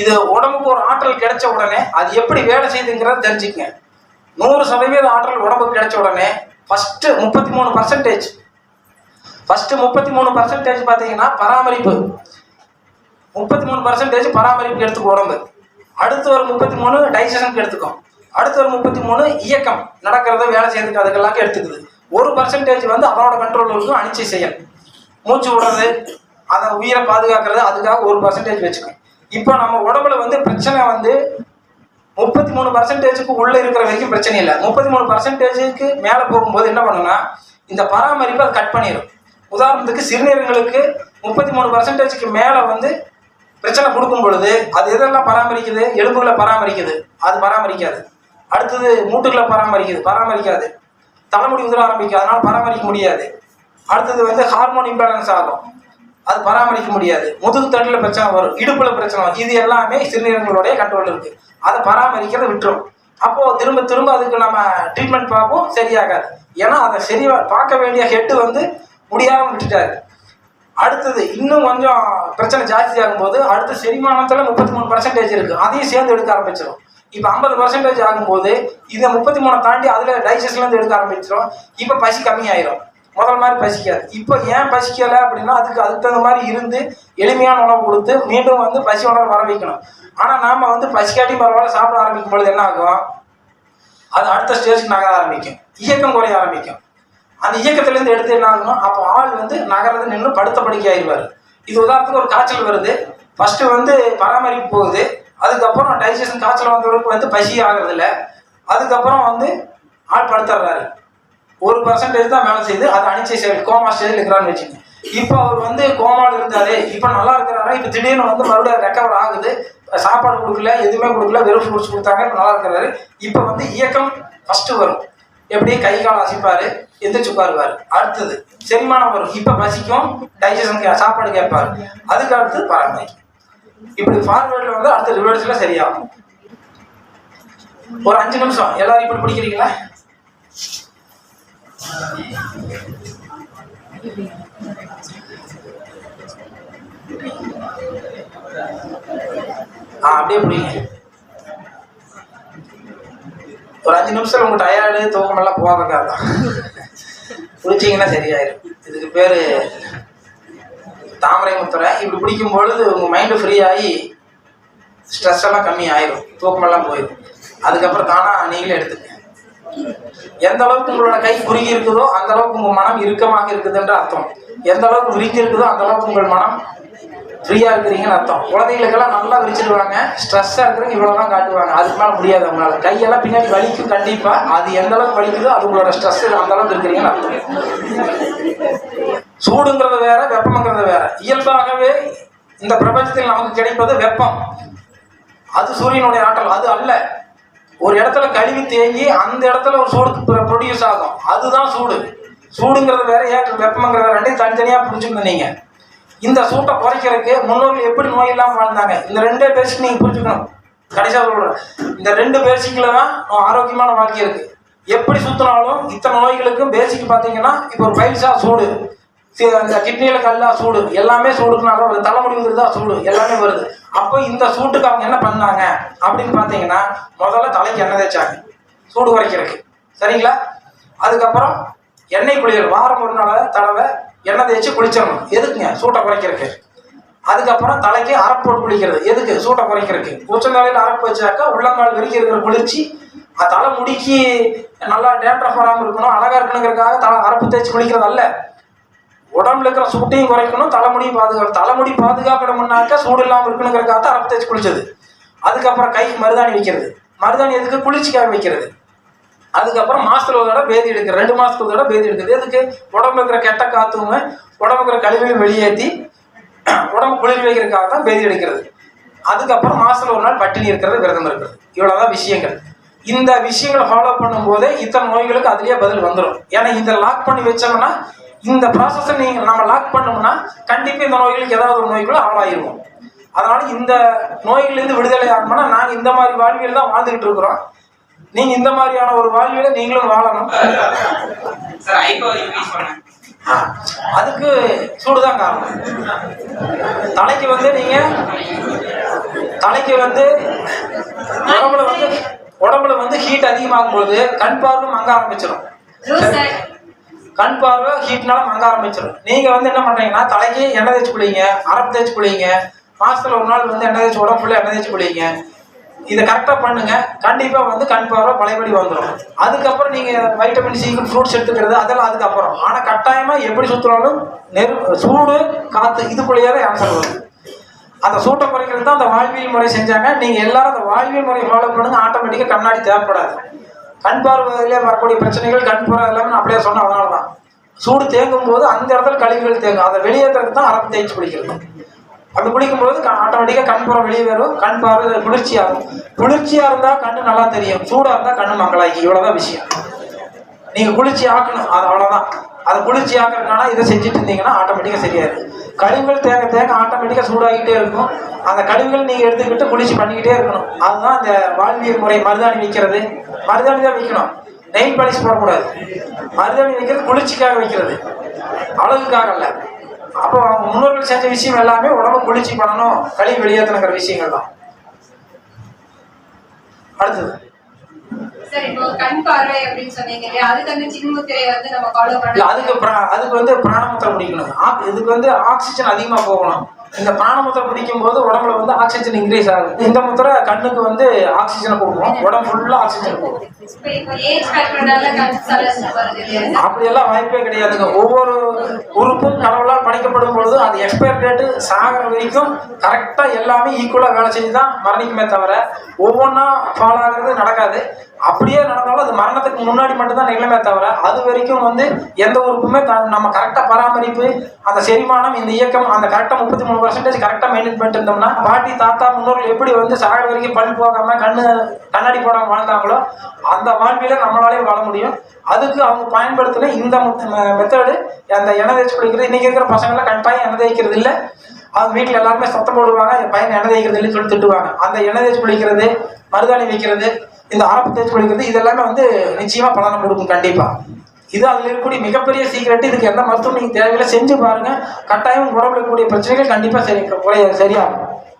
இது உடம்புக்கு ஒரு ஆற்றல் கிடைச்ச உடனே அது எப்படி வேலை செய்யுதுங்கிறத தெரிஞ்சுக்கங்க. 100% ஆற்றல் உடம்புக்கு கிடைச்ச உடனே ஃபர்ஸ்ட் 33% பார்த்தீங்கன்னா பராமரிப்பு, 33% பராமரிப்பு எடுத்துக்கும் உடம்பு. அடுத்து ஒரு 33 டைஜஷனுக்கு எடுத்துக்கும். அடுத்து ஒரு 33 இயக்கம் நடக்கிறத வேலை செய்யறதுக்கு அதுக்கெல்லாம் எடுத்துக்குது. 1% வந்து அவனோட கண்ட்ரோல் இருக்கும், அணிச்சை செயல், மூச்சு விடுறது, அதை உயிரை பாதுகாக்கிறது, அதுக்காக 1% வச்சுக்கோம். இப்போ நம்ம உடம்புல வந்து பிரச்சனை வந்து 33%க்கு உள்ள இருக்கிற வரைக்கும் பிரச்சனை இல்லை. 33%க்கு மேலே போகும்போது என்ன பண்ணுன்னா இந்த பராமரிப்பு அது கட் பண்ணிடும். உதாரணத்துக்கு சிறுநீரகங்களுக்கு 33%க்கு மேலே வந்து பிரச்சனை கொடுக்கும் பொழுது அது எதெல்லாம் பராமரிக்குது? எலும்புகளை பராமரிக்குது, அது பராமரிக்காது. அடுத்தது மூட்டுகளை பராமரிக்காது. தலைமுடி உதிர ஆரம்பிக்கும், அதனால பராமரிக்க முடியாது. அடுத்தது வந்து ஹார்மோன் இம்பேலன்ஸ் ஆகும், அது பராமரிக்க முடியாது. முதுகு தட்டில் பிரச்சனை வரும், இடுப்புல பிரச்சனை வரும். இது எல்லாமே சிறுநீரகங்களுடைய கண்ட்ரோல் இருக்கு. அதை பராமரிக்கிறத விட்டுரும். அப்போ திரும்ப திரும்ப அதுக்கு நம்ம ட்ரீட்மெண்ட் பார்ப்போம், சரியாகாது. ஏன்னா அதை சரியா பார்க்க வேண்டிய ஹெட்டு வந்து முடியாமல் விட்டுட்டாரு. அடுத்தது இன்னும் கொஞ்சம் பிரச்சனை ஜாஸ்தி ஆகும்போது அடுத்து செரிமானத்தில் 33% இருக்கு, அதையும் சேர்ந்து எடுக்க ஆரம்பிச்சிடும். இப்போ 50% ஆகும்போது இதை 33 தாண்டி அதில் டைஜஷன்லேருந்து எடுக்க ஆரம்பிச்சிடும். இப்போ பசி கம்மியாயிரும், முதல் மாதிரி பசிக்காது. இப்போ ஏன் பசிக்கலை அப்படின்னா அதுக்கு தகுந்த மாதிரி இருந்து எளிமையான உணவு கொடுத்து மீண்டும் வந்து பசி உணவு வர வைக்கணும். ஆனால் நாம் வந்து பசிக்காட்டி பரவாயில்ல சாப்பிட ஆரம்பிக்கும் பொழுது என்ன ஆகும்? அது அடுத்த ஸ்டேஜுக்கு நகர ஆரம்பிக்கும், இயக்கம் குறைய ஆரம்பிக்கும். அந்த இயக்கத்திலேருந்து எடுத்து என்ன ஆகணும்? அப்போ ஆள் வந்து நகரது நின்று படுத்த படுக்கை ஆயிடுவார். இது உதாரணத்துக்கு ஒரு காய்ச்சல் வருது, ஃபஸ்ட்டு வந்து பராமரிப்பு போகுது, அதுக்கப்புறம் டைஜஷன் காய்ச்சல் வந்தவருக்கு வந்து பசி ஆகிறதில்ல, அதுக்கப்புறம் வந்து ஆள் படுத்துடுறாரு. 1% தான் வேலை செய்யுது, அது அணிச்சை செயல், கோமா ஸ்டேஜில் இருக்கிறான்னு வச்சுக்கோங்க. இப்போ அவர் வந்து கோமாவில் இருந்தாரு, இப்போ நல்லா இருக்கிறாரா, இப்போ திடீர்னு வந்து மறுபடியும் ரெக்கவர் ஆகுது, சாப்பாடு கொடுக்கல, எதுவுமே கொடுக்கல, வெறும் ஃப்ரூட்ஸ் கொடுத்தாங்க, இப்போ நல்லா இருக்கிறாரு. இப்போ வந்து இயக்கம் ஃபஸ்ட்டு வரும், எப்படி கை கால் அசைப்பார், எந்திரிச்சு உட்காருவார். அடுத்தது செரிமானம் வரும், இப்போ பசிக்கும், டைஜஷன் சாப்பாடு கேட்பார், அதுக்கு அடுத்து பராமரிக்கும். இப்படி ஃபார்வேர்டில் வந்து அடுத்த ரிவர்ஸில் சரியாகும். ஒரு 5 நிமிஷம் எல்லாரும் இப்படி பிடிக்கிறீங்களா? அப்படியே பிடிங்க. ஒரு 5 நிமிஷம் உங்க டயர்டு தூக்கமெல்லாம் போகிறதுக்காக தான் பிடிச்சிங்கன்னா சரியாயிடும். இதுக்கு பேர் தாமரை முத்திரை. இப்படி பிடிக்கும் பொழுது உங்கள் மைண்டு ஃப்ரீ ஆகி ஸ்ட்ரெஸ் எல்லாம் கம்மி ஆயிடும், தூக்கமெல்லாம் போயிடும். அதுக்கப்புறம் தானாக நீங்களே எடுத்துக்க. எந்த அளவுக்கு உங்களோட கை குறுகி இருக்குதோ அந்த அளவுக்கு உங்கள் மனம் இறுக்கமாக இருக்குதுன்ற அர்த்தம். எந்த அளவுக்கு விரிஞ்சு இருக்குதோ அந்த அளவுக்கு உங்கள் மனம் ஃப்ரீயாக இருக்கிறீங்கன்னு அர்த்தம். குழந்தைகளுக்கெல்லாம் நல்லா விரிச்சிடுவாங்க, ஸ்ட்ரெஸ்ஸாக இருக்கிறவங்க இவ்வளோதான் காட்டுவாங்க, அதுக்கு மேலே முடியாது அவங்களால. கையெல்லாம் பின்னாடி வலிக்கும் கண்டிப்பாக, அது எந்த அளவுக்கு வலிக்குதோ அது உங்களோட ஸ்ட்ரெஸ் அந்த அளவுக்கு இருக்கிறீங்கன்னு அர்த்தம். சூடுங்கிறது வேற, வெப்பம்ங்கிறது வேற. இயல்பாகவே இந்த பிரபஞ்சத்தில் நமக்கு கிடைப்பது வெப்பம், அது சூரியனுடைய ஆற்றல், அது அல்ல. ஒரு இடத்துல கழிவு தேங்கி அந்த இடத்துல ஒரு சூடு ப்ரொடியூஸ் ஆகும், அதுதான் சூடு. சூடுங்கிறது வேற, வெப்பம்ங்கிறது வேற, ரெண்டையும் தனித்தனியாக புரிஞ்சுக்கணும். நீங்கள் இந்த சூட்டை குறைக்கிறதுக்கு முன்னோர்கள் எப்படி நோய் இல்லாமல் வாழ்ந்தாங்க, இந்த 2 பேசிக் நீங்கள் புரிஞ்சுக்கணும். கடைசியாக சொல்கிறேன், இந்த 2 பேசிக்கில் தான் ஆரோக்கியமான வாழ்க்கை இருக்குது. எப்படி சுற்றினாலும் இத்தனை நோய்களுக்கும் பேசிக் பார்த்தீங்கன்னா, இப்போ ஒரு பைல்ஸா சூடு, இந்த கிட்னியில் கல்லா சூடு, எல்லாமே சூடுக்குனால வருது, தலைமுடி வருதா சூடு, எல்லாமே வருது. அப்போ இந்த சூட்டுக்கு அவங்க என்ன பண்ணாங்க அப்படின்னு பார்த்தீங்கன்னா, முதல்ல தலைக்கு எண்ணெய் தேய்ச்சாங்க சூடு குறைக்கிறதுக்கு, சரிங்களா? அதுக்கப்புறம் எண்ணெய் குளியல், வாரம் ஒரு நாள் தடவை எண்ணெய் தேய்ச்சி குளிச்சிடணும். எதுக்குங்க? சூட்டை குறைக்கிறதுக்கு. அதுக்கப்புறம் தலைக்கு அரப்பு போட்டு குளிக்கிறது, எதுக்கு? சூட்டை குறைக்கிறதுக்கு. உச்சந்தலையில் அரப்பு வச்சாக்கா உள்ளங்கால் வரைக்கும் இருக்கிற குளிர்ச்சி தலை முடிக்கு நல்லா டேண்ட்ரஃப் வராமல் இருக்கணும், அழகாக இருக்கணுங்கிறதுக்காக அரப்பு தேய்ச்சி குளிக்கிறது அல்ல. உடம்புல இருக்கிற சூட்டையும் குறைக்கணும், தலைமுடியும் பாதுகாக்கணும். தலைமுடி பாதுகாக்கணும்னாக்கா சூடு இல்லாமல் இருக்கணுங்கிறதுக்காக தான் அரப்பு தேய்ச்சி குளிச்சது. அதுக்கப்புறம் கைக்கு மருதாணி வைக்கிறது, மருதாணி எதுக்கு? குளிர்ச்சிக்காக வைக்கிறது. அதுக்கப்புறம் மாசத்துல ஒரு தடவை பேதி எடுக்கிறது, 2 மாசத்துக்கு ஒரு தடவை பேதி எடுக்கிறது, எதுக்கு? உடம்புல இருக்கிற கெட்ட காத்துங்க, உடம்புல இருக்கிற கழிவுகளை வெளியேற்றி உடம்பு குளிர் வைக்கிறதுக்காக தான் பேதி எடுக்கிறது. அதுக்கப்புறம் மாசத்துல ஒரு நாள் பட்டினி இருக்கிறது, விரதம் இருக்கிறது. இவ்வளவுதான் விஷயங்கள். இந்த விஷயங்களை ஃபாலோ பண்ணும் போதே இத்தனை நோய்களுக்கு அதுலயே பதில் வந்துடும். ஏன்னா இதை லாக் பண்ணி வச்சோம்னா, இந்த ப்ராசஸை நீங்கள் நம்ம லாக் பண்ணோம்னா கண்டிப்பாக இந்த நோய்களுக்கு ஏதாவது ஒரு நோய்களை ஆளாயிருவோம். அதனால இந்த நோய்களிலிருந்து விடுதலை ஆகணும்னா நாங்கள் இந்த மாதிரி வாழ்வியல் தான் வாழ்ந்துகிட்டு இருக்கிறோம். நீங்க இந்த மாதிரியான ஒரு வாழ்வியலை நீங்களும் வாழணும். அதுக்கு சூடுதான் காரணம். தலைக்கு வந்து நீங்க தலைக்கு வந்து உடம்புல வந்து ஹீட் அதிகமாகும் போது கண் பார்வை மங்க ஆரம்பிச்சிடும். கண் பார்வை ஹீட்னால மங்க ஆரம்பிச்சிடும். நீங்க வந்து என்ன பண்றீங்கன்னா தலைக்கு எண்ணெய் தேய்ச்சி குளிங்க, அரப்பு தேய்ச்சி குளிங்க, மாசத்துல ஒரு நாள் வந்து எண்ணெய் தேய்ச்சி உடம்பு ஃபுல்லாக எண்ணெய் தேய்ச்சி குளிங்க. இதை கரெக்டாக பண்ணுங்க, கண்டிப்பா வந்து கண் பார்வை பழையபடி வந்துடும். அதுக்கப்புறம் நீங்க வைட்டமின் சி ஃப்ரூட்ஸ் எடுத்துக்கிறது அதெல்லாம் அதுக்கப்புறம். ஆனா கட்டாயமா எப்படி சுற்றுறாலும் சூடு காத்து இதுக்குள்ளேயே தான் ஆன்சர் வரும். அந்த சூட்டை குறைக்கிறது தான் அந்த வாழ்வியல் முறை செஞ்சாங்க. நீங்க எல்லாரும் அந்த வாழ்வியல் முறை ஃபாலோ பண்ணுங்க, ஆட்டோமேட்டிக்கா கண்ணாடி தேவைப்படாது. கண் பார்வையிலே வரக்கூடிய பிரச்சனைகள் கண் பார்வை எல்லாமே நான் அப்படியே சொன்னேன். அதனால தான் சூடு தேங்கும் போது அந்த இடத்துல கழிவுகள் தேங்கும், அதை வெளியேற்றுறதுக்கு தான் அரப்பு தேய்ச்சி குளிக்கிறது. அப்படி குளிக்கும்போது ஆட்டோமேட்டிக்காக கண் புறம் வெளியே வரும், கண் பார்வை குளிர்ச்சியாகும். குளிர்ச்சியாக இருந்தால் கண்ணு நல்லா தெரியும், சூடாக இருந்தால் கண்ணு மங்களாக்கி. இவ்வளோதான் விஷயம். நீங்கள் குளிர்ச்சி ஆக்கணும், அது அவ்வளோதான். அதை குளிர்ச்சி ஆக்கிறதுனால இதை செஞ்சுட்டு இருந்தீங்கன்னா ஆட்டோமேட்டிக்காக சரியாது. கழிவுகள் தேங்க தேங்க ஆட்டோமேட்டிக்காக சூடாகிட்டே இருக்கும். அந்த கழிவுகள் நீங்கள் எடுத்துக்கிட்டு குளிர்ச்சி பண்ணிக்கிட்டே இருக்கணும். அதுதான் இந்த வாழ்வியல் முறை. மருதாணி வைக்கிறது, மருதாணி தான் வைக்கணும், நெயில் பாலிஷ் போடக்கூடாது. மருதாணி வைக்கிறது குளிர்ச்சிக்காக வைக்கிறது, அழகுக்காக இல்லை. அப்போ அவங்க முன்னோர்கள் செஞ்ச விஷயம் எல்லாமே உடம்பு குளிர்ச்சி பண்ணணும், கழிவு வெளியேற்றணுங்கிற விஷயங்கள் தான். அடுத்தது அதுக்கு வந்து பிராணமுத்திரம் பிடிக்கணும். இதுக்கு வந்து ஆக்சிஜன் அதிகமா போகணும். இந்த பிராணமுத்திரம் பிடிக்கும் போது உடம்புல வந்து ஆக்சிஜன் இன்க்ரீஸ் ஆகுது. இந்த முத்திரை கண்ணுக்கு வந்து ஆக்சிஜனை கொடுக்கும், உடம்பு ஃபுல்லா ஆக்சிஜன் கொடுக்கும். அப்படியெல்லாம் வாய்ப்பே கிடையாதுங்க. ஒவ்வொரு உறுப்பும் கடவுளால் படைக்கப்படும் பொழுது அது எக்ஸ்பயர் டேட்டு சாகிற வரைக்கும் கரெக்டா எல்லாமே ஈக்குவலா வேலை செஞ்சுதான் மரணிக்குமே தவிர ஒவ்வொன்றா ஃபாலோ ஆகிறது நடக்காது. அப்படியே நடந்தாலும் அது மரணத்துக்கு முன்னாடி மட்டும்தான் நிகழுமே தவிர அது வரைக்கும் வந்து எந்த உறுப்புமே நம்ம கரெக்டாக பராமரிப்பு, அந்த செரிமானம், இந்த இயக்கம் அந்த கரெக்டாக 33% கரெக்டாக மெயின்டைன் பண்ணிட்டு இருந்தோம்னா பாட்டி தாத்தா முன்னோர்கள் எப்படி வந்து சாகர வரைக்கும் பல் போகாம கண்ணாடி போடாமல் வாழ்ந்தாங்களோ அந்த வாழ்வில நம்மளாலே வாழ முடியும். அதுக்கு அவங்க பயன்படுத்தின இந்த மெத்தடு, அந்த எண்ணெய் தேய்ச்சி குளிக்கிறது. இன்னைக்கு இருக்கிற பசங்கள்லாம் கட்டாயம் எண்ணெய் தேய்க்கிறது இல்லை. அவங்க வீட்டில் எல்லாருமே சத்தம் போடுவாங்க, என் பையன் எண்ணெய் தேய்க்கிறது இல்லைன்னு சொல்லி திட்டுவாங்க. அந்த எண்ணெய் தேய்ச்சி குளிக்கிறது, மருதாணி வைக்கிறது, இந்த அரப்பு தேய்ச்சி குளிக்கிறது இதெல்லாமே வந்து நிச்சயமா பலனை கொடுக்கும் கண்டிப்பா. இது அதில் இருக்கக்கூடிய மிகப்பெரிய சீக்கிரட்டு. இதுக்கு எந்த மருத்துவம் நீங்க தேவையில்லை, செஞ்சு பாருங்க, கட்டாயம் உடம்புல இருக்கக்கூடிய பிரச்சனைகள் கண்டிப்பா சரியாகும்.